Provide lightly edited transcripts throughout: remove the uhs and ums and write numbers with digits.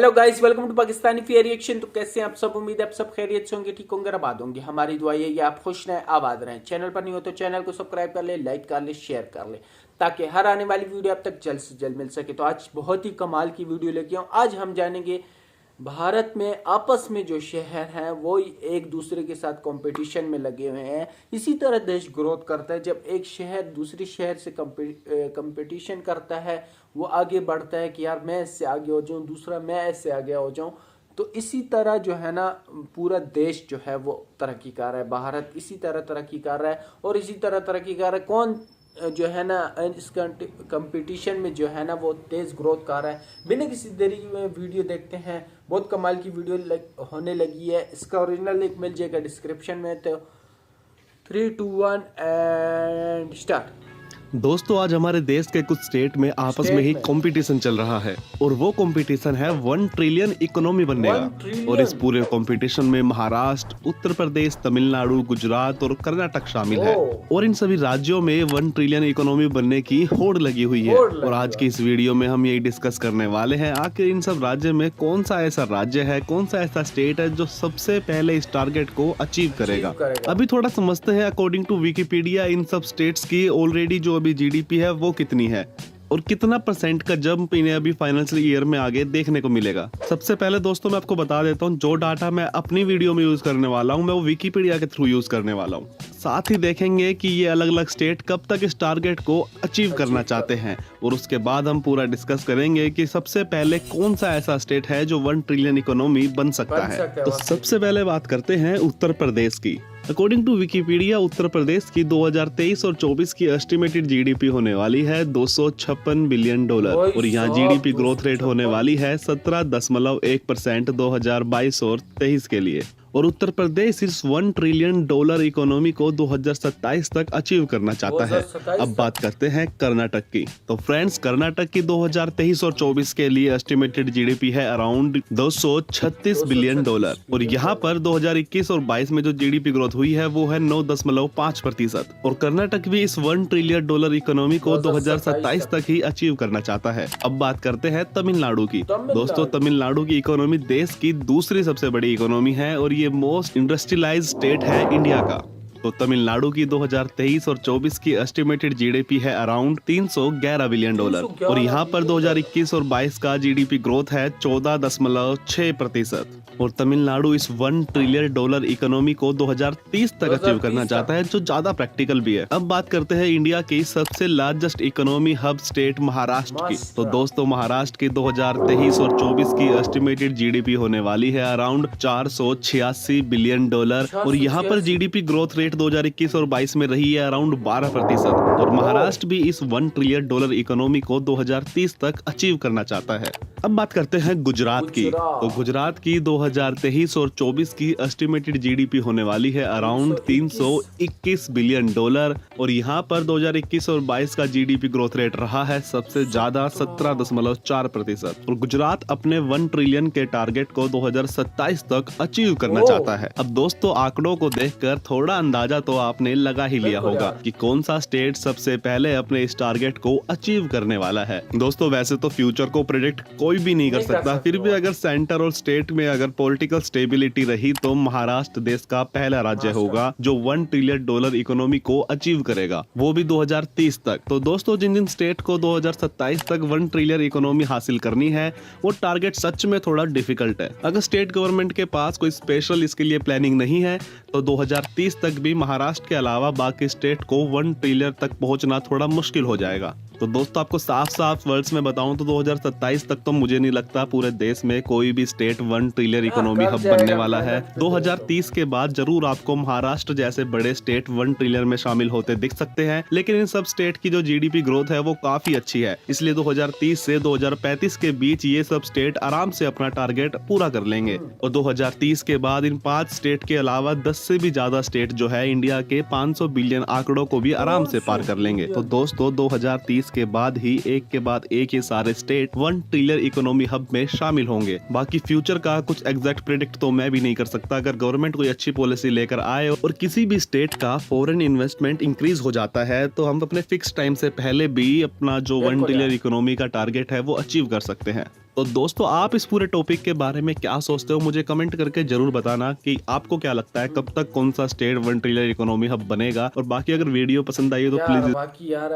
Hello guys, welcome to Pakistani fair reaction. तो कैसे हैं आप सब? उम्मीद है आप सब खैरियत से होंगे, ठीक होंगे, आबाद होंगे। हमारी दुआ ये आप खुश रहें, आबाद रहें। चैनल पर नहीं हो तो चैनल को सब्सक्राइब कर ले, लाइक कर ले, शेयर कर ले, ताकि हर आने वाली वीडियो आप तक जल्द से जल्द मिल सके। तो आज बहुत ही कमाल की वीडियो लेके आऊँ। आज हम जानेंगे भारत में आपस में जो शहर हैं वो एक दूसरे के साथ कंपटीशन में लगे हुए हैं। इसी तरह देश ग्रोथ करता है। जब एक शहर दूसरे शहर से कंपटीशन करता है, वो आगे बढ़ता है कि यार मैं इससे आगे हो जाऊं, दूसरा मैं इससे आगे हो जाऊं। तो इसी तरह जो है ना, पूरा देश जो है वो तरक्की कर रहा है। भारत इसी तरह तरक्की कर रहा है और इसी तरह तरक्की कर रहा है। कौन जो है ना इस कंपटीशन में जो है ना वो तेज ग्रोथ कर रहा है। बिना किसी देरी में वीडियो देखते हैं। बहुत कमाल की वीडियो होने लगी है। इसका ओरिजिनल लिंक मिल जाएगा डिस्क्रिप्शन में। तो 3, 2, 1 एंड स्टार्ट। दोस्तों, आज हमारे देश के कुछ स्टेट में आपस में ही कंपटीशन चल रहा है और वो कंपटीशन है 1 ट्रिलियन इकोनॉमी बनने का। और इस पूरे कंपटीशन में महाराष्ट्र, उत्तर प्रदेश, तमिलनाडु, गुजरात और कर्नाटक शामिल है। और इन सभी राज्यों में 1 ट्रिलियन इकोनॉमी बनने की होड़ लगी हुई है। और आज की इस वीडियो में हम यही डिस्कस करने वाले हैं, आखिर इन सब राज्य में कौन सा ऐसा राज्य है, कौन सा ऐसा स्टेट है जो सबसे पहले इस टारगेट को अचीव करेगा। अभी थोड़ा समझते हैं। अकॉर्डिंग टू विकिपीडिया, इन सब स्टेट्स की ऑलरेडी जो अभी जीडीपी है वो कितनी है और कितना % का जंप इन्हें अभी फाइनेंशियल ईयर में आगे देखने को मिलेगा। सबसे पहले दोस्तों मैं आपको बता देता हूँ, जो डाटा मैं अपनी वीडियो में यूज करने वाला हूँ मैं वो विकिपीडिया के थ्रू यूज करने वाला हूँ। साथ ही देखेंगे कि ये अलग अलग स्टेट कब तक इस टारगेट को अचीव करना चाहते हैं और उसके बाद हम पूरा डिस्कस करेंगे कि सबसे पहले कौन सा ऐसा स्टेट है जो 1 ट्रिलियन इकोनॉमी बन सकता है। तो सबसे पहले बात करते हैं उत्तर प्रदेश की। According to Wikipedia, Uttar Pradesh की 2023 और 24 की एस्टिमेटेड जीडीपी होने वाली है $256 बिलियन और यहाँ जीडीपी ग्रोथ रेट होने वाली है 17.1% 2022 और 23 के लिए। और उत्तर प्रदेश इस 1 ट्रिलियन इकोनॉमी को 2027 तक अचीव करना चाहता है। अब बात करते हैं कर्नाटक की। तो फ्रेंड्स, कर्नाटक की 2023 और 24 के लिए एस्टिमेटेड जीडीपी है अराउंड $236 बिलियन और यहाँ पर 2021 और 22 में जो जीडीपी ग्रोथ हुई है वो है 9.5%। और कर्नाटक भी इस 1 ट्रिलियन इकोनॉमी को 2027 तक ही अचीव करना चाहता है। अब बात करते हैं तमिलनाडु की। दोस्तों, तमिलनाडु की इकोनॉमी देश की दूसरी सबसे बड़ी इकोनॉमी है और ये मोस्ट इंडस्ट्रियलाइज्ड स्टेट है इंडिया का। तो तमिलनाडु की 2023 और 24 की एस्टिमेटेड जीडीपी है अराउंड $311 बिलियन और यहाँ पर 2021 और 22 का जीडीपी ग्रोथ है 14.6%। और तमिलनाडु इस 1 ट्रिलियन इकोनॉमी को 2030 तक अचीव करना चाहता है, जो ज्यादा प्रैक्टिकल भी है। अब बात करते हैं इंडिया की सबसे largest economy hub state Maharashtra की। तो दोस्तों, महाराष्ट्र की 2023 और 24 की एस्टिमेटेड जीडीपी होने वाली है अराउंड $486 बिलियन और यहाँ पर जीडीपी ग्रोथ रेट 2021 और 22 में रही है अराउंड 12%। और महाराष्ट्र भी इस 1 ट्रिलियन इकोनॉमी को 2030 तक अचीव करना चाहता है। अब बात करते हैं गुजरात की। तो गुजरात की 2023 और 24 की एस्टिमेटेड जीडीपी होने वाली है अराउंड $321 बिलियन और यहाँ पर 2021 और 22 का जीडीपी ग्रोथ रेट रहा है सबसे ज्यादा 17.4%। और गुजरात अपने 1 ट्रिलियन के टारगेट को 2027 तक अचीव करना चाहता है। अब दोस्तों, आंकड़ों को देखकर थोड़ा अंदाजा तो आपने लगा ही लिया होगा कि कौन सा स्टेट सबसे पहले अपने इस टारगेट को अचीव करने वाला है। दोस्तों, वैसे तो फ्यूचर को प्रेडिक्ट कोई भी नहीं कर सकता, फिर भी अगर सेंटर और स्टेट में अगर पॉलिटिकल स्टेबिलिटी रही तो महाराष्ट्र देश का पहला राज्य होगा जो 1 ट्रिलियन इकोनॉमी को अचीव करेगा, वो भी 2030 तक। तो दोस्तों, जिन जिन स्टेट को 2027 तक 1 ट्रिलियन इकोनॉमी हासिल करनी है वो टारगेट सच में थोड़ा डिफिकल्ट है। अगर स्टेट गवर्नमेंट के पास कोई स्पेशल इसके लिए प्लानिंग नहीं है तो 2030 तक भी महाराष्ट्र के अलावा बाकी स्टेट को 1 ट्रिलियन तक पहुंचना थोड़ा मुश्किल हो जाएगा। तो दोस्तों, आपको साफ साफ वर्ड्स में बताऊं तो 2027 तक तो मुझे नहीं लगता पूरे देश में कोई भी स्टेट 1 ट्रिलियन इकोनॉमी हब बनने वाला है। 2030 के बाद जरूर आपको महाराष्ट्र जैसे बड़े स्टेट 1 ट्रिलियन में शामिल होते दिख सकते हैं, लेकिन इन सब स्टेट की जो जीडीपी ग्रोथ है वो काफी अच्छी है, इसलिए 2030 से 2035 के बीच ये सब स्टेट आराम से अपना टारगेट पूरा कर लेंगे। और 2030 के बाद इन 5 स्टेट के अलावा 10 से भी ज्यादा स्टेट जो है इंडिया के 500 बिलियन आंकड़ों को भी आराम से पार कर लेंगे। तो दोस्तों, 2030 के बाद ही एक के बाद एक ये सारे स्टेट 1 ट्रिलियन इकोनॉमी हब में शामिल होंगे। बाकी फ्यूचर का कुछ एग्जैक्ट प्रेडिक्ट तो मैं भी नहीं कर सकता। अगर गवर्नमेंट कोई अच्छी पॉलिसी लेकर आए और किसी भी स्टेट का फॉरेन इन्वेस्टमेंट इंक्रीज हो जाता है तो हम अपने फिक्स टाइम से पहले भी अपना जो 1 ट्रिलियन इकोनॉमी का टारगेट है वो अचीव कर सकते हैं। तो दोस्तों आप इस पूरे टॉपिक के बारे में क्या सोचते हो, मुझे कमेंट करके जरूर बताना कि आपको क्या लगता है कब तक कौन सा स्टेट 1 ट्रिलियन इकोनॉमी हब बनेगा। और बाकी अगर वीडियो पसंद आई हो तो यार प्लीज बाकी यार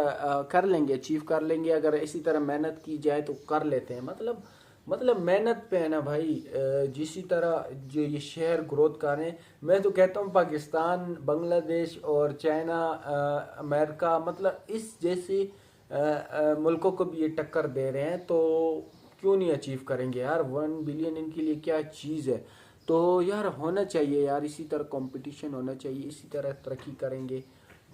कर लेंगे, अचीव कर लेंगे अगर इसी तरह मेहनत की जाए तो कर लेते हैं। मतलब मेहनत पे है ना भाई। जिसी तरह जो ये शहर ग्रोथ कर रहे हैं, मैं तो कहता हूँ पाकिस्तान, बांग्लादेश और चाइना, अमेरिका, मतलब इस जैसे मुल्कों को भी ये टक्कर दे रहे हैं, तो क्यों नहीं अचीव करेंगे यार। 1 बिलियन इनके लिए क्या चीज़ है। तो यार होना चाहिए यार, इसी तरह कंपटीशन होना चाहिए, इसी तरह तरक्की करेंगे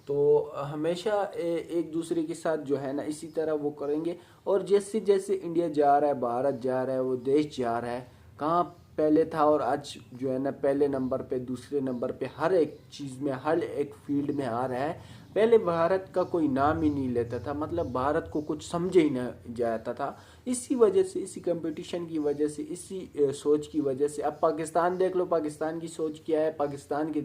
तो हमेशा एक दूसरे के साथ जो है ना इसी तरह वो करेंगे। और जैसे जैसे इंडिया जा रहा है, भारत जा रहा है, वो देश जा रहा है, कहाँ पहले था और आज जो है ना पहले नंबर पे, दूसरे नंबर पे, हर एक चीज़ में, हर एक फील्ड में आ रहा है। पहले भारत का कोई नाम ही नहीं लेता था, मतलब भारत को कुछ समझे ही नहीं जाता था। इसी वजह से, इसी कंपटीशन की वजह से, इसी सोच की वजह से अब पाकिस्तान देख लो, पाकिस्तान की सोच क्या है। पाकिस्तान के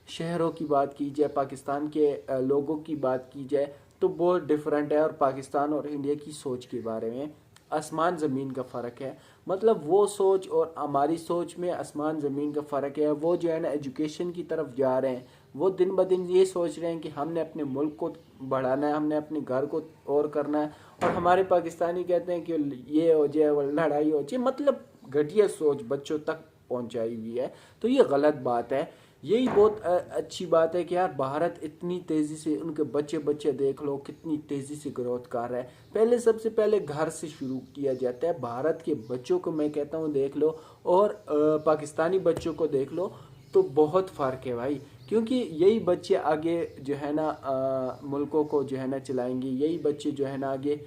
शहरों की बात की जाए, पाकिस्तान के लोगों की बात की जाए तो बहुत डिफरेंट है। और पाकिस्तान और इंडिया की सोच के बारे में आसमान ज़मीन का फ़र्क है। मतलब वो सोच और हमारी सोच में आसमान ज़मीन का फ़र्क है। वो जो है ना एजुकेशन की तरफ जा रहे हैं, वो दिन ब दिन ये सोच रहे हैं कि हमने अपने मुल्क को बढ़ाना है, हमने अपने घर को और करना है। और हमारे पाकिस्तानी कहते हैं कि ये हो जाए, वो लड़ाई हो जाए, मतलब घटिया सोच बच्चों तक पहुंचाई हुई है। तो ये गलत बात है। यही बहुत अच्छी बात है कि यार भारत इतनी तेज़ी से, उनके बच्चे बच्चे देख लो कितनी तेज़ी से ग्रोथ कर रहा है। पहले सबसे पहले घर से शुरू किया जाता है। भारत के बच्चों को मैं कहता हूँ देख लो, और पाकिस्तानी बच्चों को देख लो, तो बहुत फ़र्क है भाई। क्योंकि यही बच्चे आगे जो है ना मुल्कों को जो है ना चलाएंगे, यही बच्चे जो है ना आगे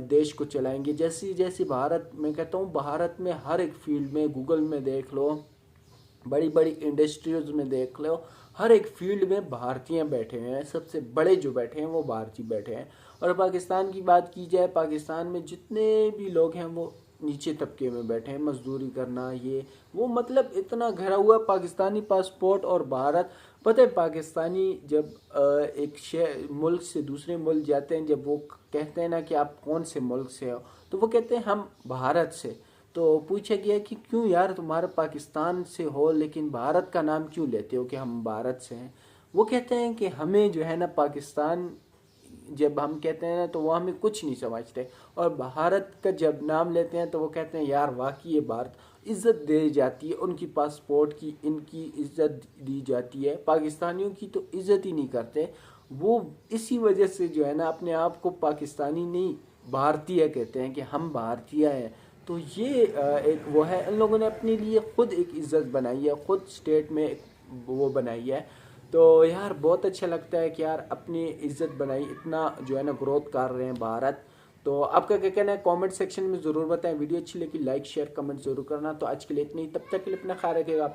देश को चलाएंगे। जैसे जैसे भारत, मैं कहता हूँ भारत में हर एक फील्ड में, गूगल में देख लो, बड़ी बड़ी इंडस्ट्रीज में देख लो, हर एक फील्ड में भारतीय बैठे हुए हैं। सबसे बड़े जो बैठे हैं वो भारतीय बैठे हैं। और पाकिस्तान की बात की जाए, पाकिस्तान में जितने भी लोग हैं वो नीचे तबके में बैठे हैं, मजदूरी करना ये वो, मतलब इतना घिरा हुआ पाकिस्तानी पासपोर्ट। और भारत, पता है पाकिस्तानी जब एक मुल्क से दूसरे मुल्क जाते हैं, जब वो कहते हैं ना कि आप कौन से मुल्क से हो, तो वो कहते हैं हम भारत से। तो पूछा गया कि क्यों यार, तुम्हारा पाकिस्तान से हो लेकिन भारत का नाम क्यों लेते हो कि हम भारत से हैं। वो कहते हैं कि हमें जो है ना पाकिस्तान जब हम कहते हैं ना तो वो हमें कुछ नहीं समझते, और भारत का जब नाम लेते हैं तो वो कहते हैं यार वाकई ये भारत, इज्जत दी जाती है उनकी, पासपोर्ट की इनकी इज्जत दी जाती है। पाकिस्तानियों की तो इज्जत ही नहीं करते वो। इसी वजह से जो है ना अपने आप को पाकिस्तानी नहीं, भारतीय कहते हैं कि हम भारतीय हैं। तो ये एक वो है, इन लोगों ने अपने लिए खुद एक इज्जत बनाई है, खुद स्टेट में एक वो बनाई है। तो यार बहुत अच्छा लगता है कि यार अपनी इज्जत बनाई, इतना जो है ना ग्रोथ कर रहे हैं भारत। तो आपका क्या कहना है कमेंट सेक्शन में ज़रूर बताएं। वीडियो अच्छी लगी लाइक शेयर कमेंट ज़रूर करना। तो आज के लिए इतनी, तब तक के लिए अपना ख्याल रखिएगा।